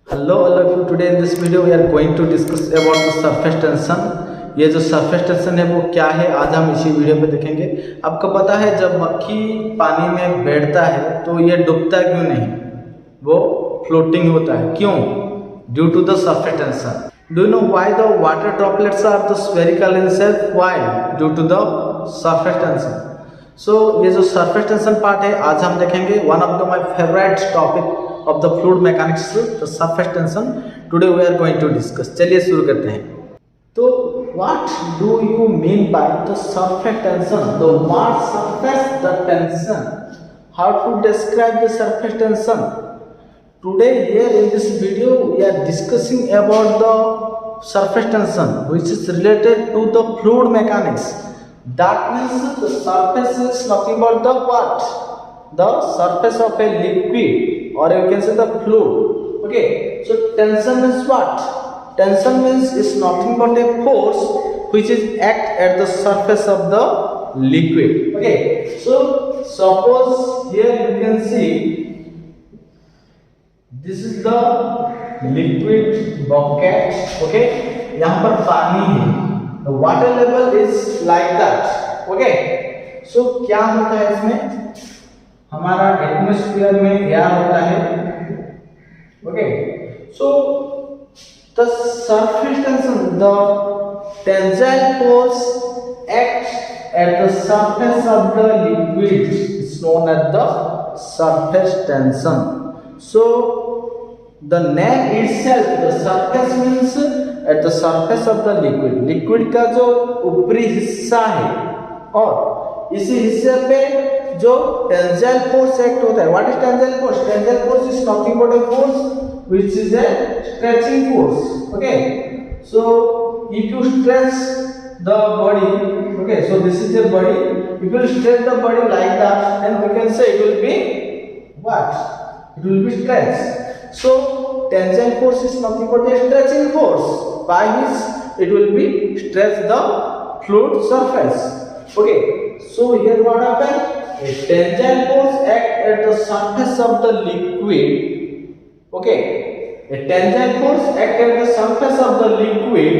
Hello, all of you. Today in this video we are going to discuss about the surface tension. ये जो surface tension है वो क्या है, आज हम इसी वीडियो में देखेंगे। आपको पता है जब मक्खी पानी में बैठता है तो ये डूबता क्यों नहीं, वो फ्लोटिंग होता है। क्यों? Due to the surface tension. Do you know why the water droplets are the spherical in shape? Why? Due to the surface tension. So ये जो सरफेस टेंशन पार्ट है आज हम देखेंगे। One of the my favourite topic of the fluid mechanics, the surface tension, today we are going to discuss। चलिए शुरू करते हैं। तो what do you mean by the surface tension? The word surface, the tension, how to describe the surface tension? Today here in this video we are discussing about the surface tension which is related to the fluid mechanics. That means the surface is nothing but the what? The surface of a liquid, or you can say the fluid. Okay, so tension means what? Tension means is nothing but a force which is act at the surface of the liquid. Okay, so suppose here you can see this is the liquid bucket. Okay, यहाँ पर पानी है, the water level is like that. Okay, so क्या होता है इसमें? हमारा atmosphere में एयर होता है। Okay, so the surface tension, the tensile force act at the surface of the liquid is known as the surface tension. So the name itself, the surface means at the surface of the liquid, liquid का जो ऊपरी हिस्सा है और इसी हिस्से पे जो टेंसाइल फोर्स एक्ट होता है। What is tensile force? Tensile force is nothing but a force which is a stretching force. Okay, so if you stretch the body, okay, so this is the body, if you stretch the body like that then we can say it will be what? It will be stretch. So tensile force is nothing but a stretching force by which it will be stretch the fluid surface. Okay, so here what happened? A tensile force act at the surface of the liquid. Okay, a tensile force act at the surface of the liquid.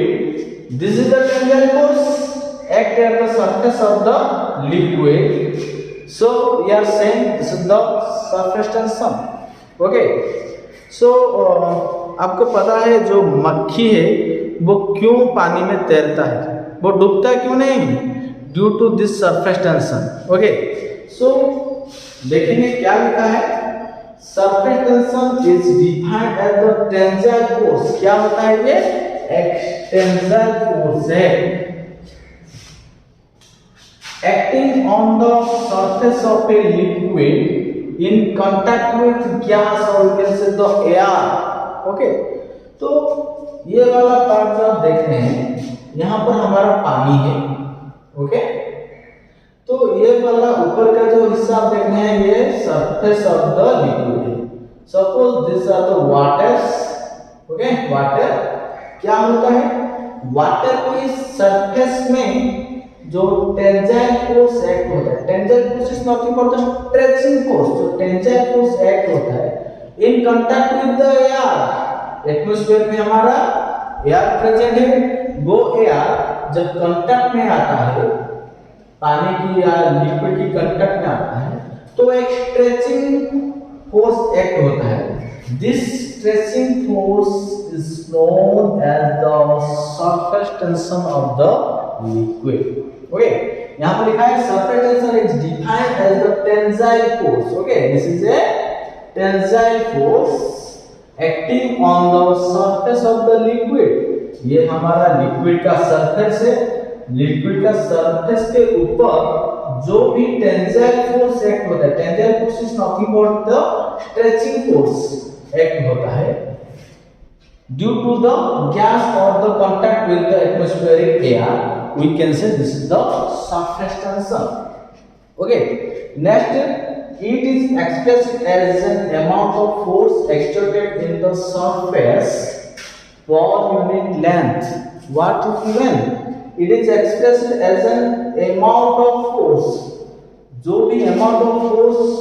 This is the tensile force act at the surface of the liquid. So we are saying this is the surface tension. Okay, so आपको पता है जो मक्खी है वो क्यों पानी में तैरता है, वो डूबता क्यों नहीं? Due to this surface tension. Okay, so देखेंगे क्या लिखा है। Surface tension is defined as the tensile force. क्या होता है ये? एक टेंसाइल फोर्स है acting on the surface of a liquid in contact with gas और you can say the air. Okay, तो ये वाला पार्ट जो आप देख रहे हैं यहाँ पर हमारा पानी है। ओके, तो ये वाला ऊपर का जो हिस्सा आप देख रहे हैं ये सरफेस ऑफ द लिक्विड है। Suppose this are the waters. Okay, water क्या होता है? वाटर की सरफेस में जो टेंसाइल फोर्स एक्ट होता है, tensile force is nothing but the stretching force. जो टेंसाइल फोर्स एक्ट होता है इन contact with the air, atmosphere में हमारा एयर प्रेजेंट है, वो एयर जब कांटेक्ट में आता है, पानी की या लिक्विड की कांटेक्ट में आता है, तो एक स्ट्रेचिंग फोर्स एक्ट होता है। This stretching force is known as the surface tension of the liquid. Okay, यहाँ पर लिखा है surface tension is defined as the tensile force. Okay, this is a tensile force acting on the surface of the liquid. ये हमारा liquid का surface है, liquid का surface के ऊपर जो भी टेंसाइल फोर्स एक्ट होता है, tensile force is nothing but the stretching force act होता है ड्यू टू द गैस और the contact with the atmospheric air, we can say this is the surface tension. Okay, next, it is expressed as an amount of force exerted in the surface per unit length. What is length? It is expressed as an amount of force. जो भी amount of force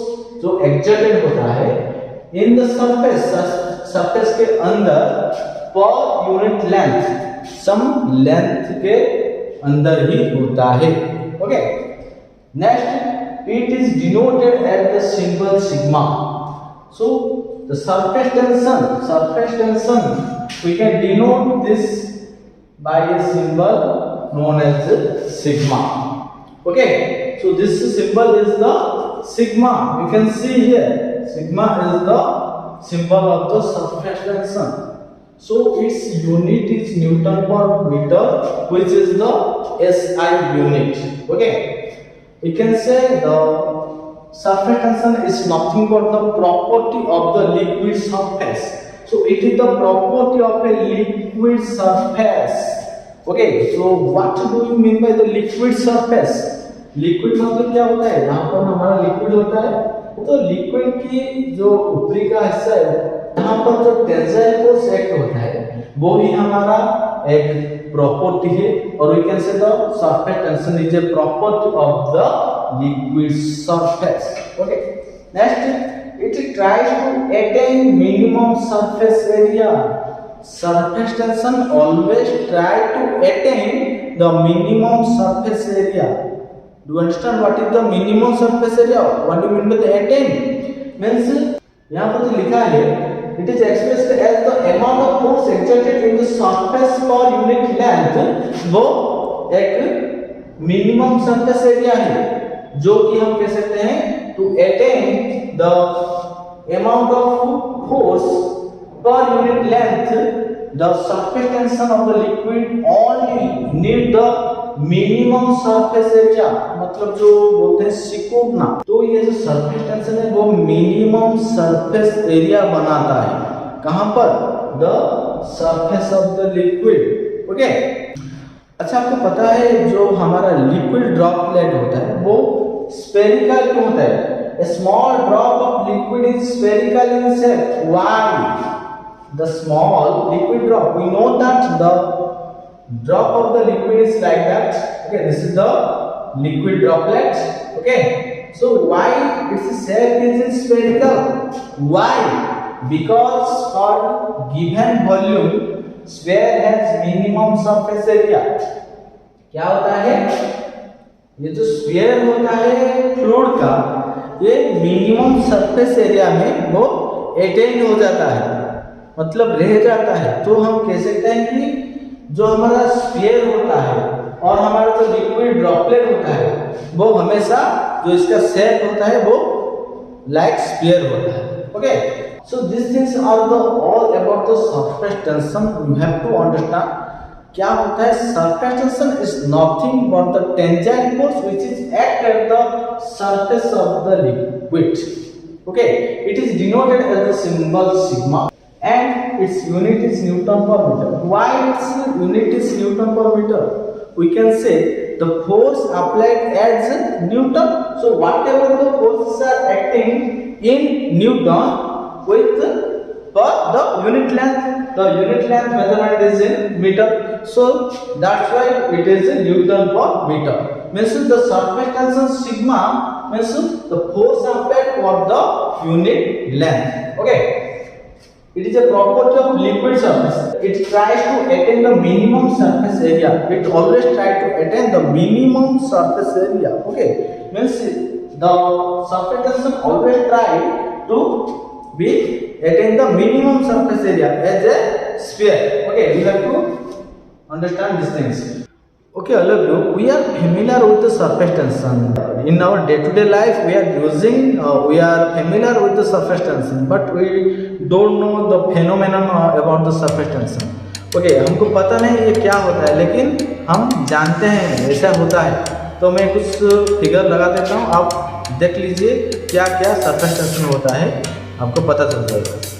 जो exerted होता है in the surface surface के अंदर per unit length सम length के अंदर ही होता है। Okay, next it is denoted at the symbol sigma. So the surface tension we can denote this by a symbol known as sigma. Okay, so this symbol is the sigma. You can see here sigma is the symbol of the surface tension. So its unit is Newton per meter, which is the SI unit. Okay, you can say the surface tension is nothing but the property of the liquid surface. So it is the property of a liquid surface. Okay, so what do you mean by the liquid surface? Liquid मतलब क्या होता है? जहाँ पर हमारा liquid होता है तो लिक्विड की जो ऊपरी का हिस्सा है यहाँ पर जो टेंसाइल फोर्स एक्ट होता है वो ही हमारा एक प्रॉपर्टी है, और we can say the surface tension is a property of the liquid surface. Okay, next it tries to attain minimum surface area. Surface tension always try to attain the minimum surface area. Do you understand what is the minimum surface area? What do you mean by the attain? Means यहाँ पर जो लिखा है it is expressed as the amount of force exerted in the surface per unit length। वो एक minimum surface area है जो कि हम कह सकते हैं to attain the amount of force per unit length, the surface tension of the liquid only need the minimum surface area। मतलब जो बोलते हैं सिकुड़ना, तो ये जो surface tension है वो minimum surface area बनाता है। कहाँ पर? The surface of the liquid। Okay, अच्छा आपको पता है जो हमारा liquid droplet होता है वो spherical क्यों होता है? A small drop of liquid is spherical in shape. Why? The small liquid drop, we know that the drop of the liquid is like that. Okay, this is the liquid droplet. Okay, so why its shape is spherical? Why? Because for given volume sphere has minimum surface area। क्या होता है? ये जो sphere होता है fluid का, ये minimum surface area में वो अटेन हो जाता है, मतलब रह जाता है। तो हम कह सकते हैं कि जो हमारा स्फीयर होता है और हमारा जो लिक्विड ड्रॉपलेट होता है वो हमेशा जो इसका शेप होता है वो लाइक स्फीयर होता है। Okay, so this things are the all about the surface tension. You have to understand क्या होता है। Surface tension is nothing but the tensile force which is act at the surface of the liquid. Okay, it is denoted as the symbol sigma and its unit is Newton per meter. Why its unit is Newton per meter? We can say the force applied as Newton. So whatever the forces are acting in Newton with per the unit length measurement is in meter. So that's why it is Newton per meter. Means the surface tension sigma means the force applied for the unit length. Okay, it is a property of liquid surface. It tries to attain the minimum surface area. It always tries to attain the minimum surface area. Okay, means the surface tension always try to be attain the minimum surface area as a sphere. Okay, we have to understand these things. Okay, all of you, we are familiar with the surface tension. In our day-to-day life, we are familiar with the surface tension, but we don't know the phenomenon about the surface tension. Okay, हमको पता नहीं ये क्या होता है, लेकिन हम जानते हैं ऐसा होता है। तो मैं कुछ फिगर लगा देता हूँ, आप देख लीजिए क्या क्या सरफेस टेंशन होता है, आपको पता चल जाएगा।